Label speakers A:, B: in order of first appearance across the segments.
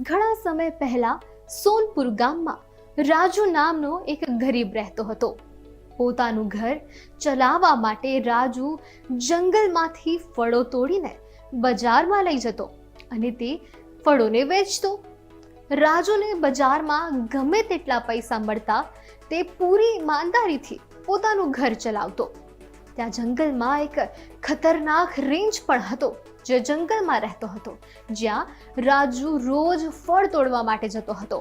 A: ઘણા સમય પહેલા સોનપુર ગામમાં રાજુ નામનો એક ગરીબ રહેતો હતો. પોતાનું ઘર ચલાવવા માટે રાજુ જંગલમાંથી ફળો તોડીને બજારમાં લઈ જતો અને તે ફળોને વેચતો. રાજુને બજારમાં ગમે તેટલા પૈસા મળતા તે પૂરી ઈમાનદારીથી પોતાનું ઘર ચલાવતો. ત્યાં જંગલમાં એક ખતરનાક રેન્જ પણ હતો જે જંગલમાં રહેતો હતો, જ્યાં રાજુ રોજ ફળ તોડવા માટે જતો હતો.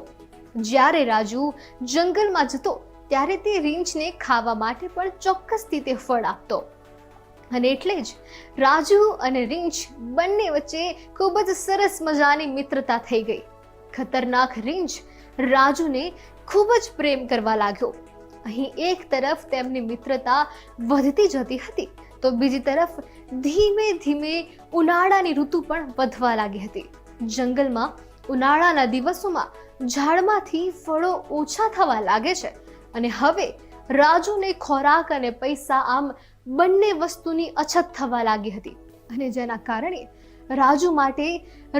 A: જ્યારે રાજુ જંગલમાં જતો ત્યારે તે રીંછને ખાવા માટે પણ ચોક્કસથી તે ફળ આપતો. અને એટલે જ રાજુ અને રીંછ બંને વચ્ચે ખૂબ જ સરસ મજાની મિત્રતા થઈ ગઈ. ખતરનાક રીંછ રાજુને ખૂબ જ પ્રેમ કરવા લાગ્યો. અહીં એક તરફ તેમની મિત્રતા વધતી જતી હતી તો બીજી તરફ ધીમે ધીમે ઉનાળાની ઋતુ પણ વધવા લાગી હતી. જંગલમાં ઉનાળાના દિવસોમાં ઝાડમાંથી ફળો ઓછા થવા લાગે છે અને હવે રાજુને ખોરાક અને પૈસા આમ બંને વસ્તુની અછત થવા લાગી હતી. અને જેના કારણે રાજુ માટે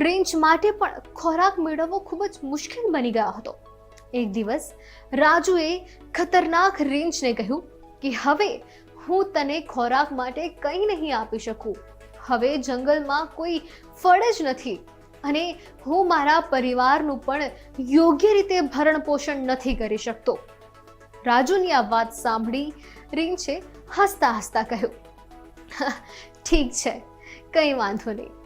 A: રીંછ માટે પણ ખોરાક મેળવવો ખૂબ જ મુશ્કેલ બની ગયો હતો. એક દિવસ રાજુએ ખતરનાક રીંછને કહ્યું કે હવે હું તને ખોરાક માટે કંઈ નહીં આપી શકું. હવે જંગલમાં કોઈ ફળ જ નથી અને હું મારા પરિવારનું પણ યોગ્ય રીતે ભરણ પોષણ નથી કરી શકતો. રાજુની આ વાત સાંભળી રીંછે હસતા હસતા કહ્યું, ઠીક છે, કંઈ વાંધો નહીં.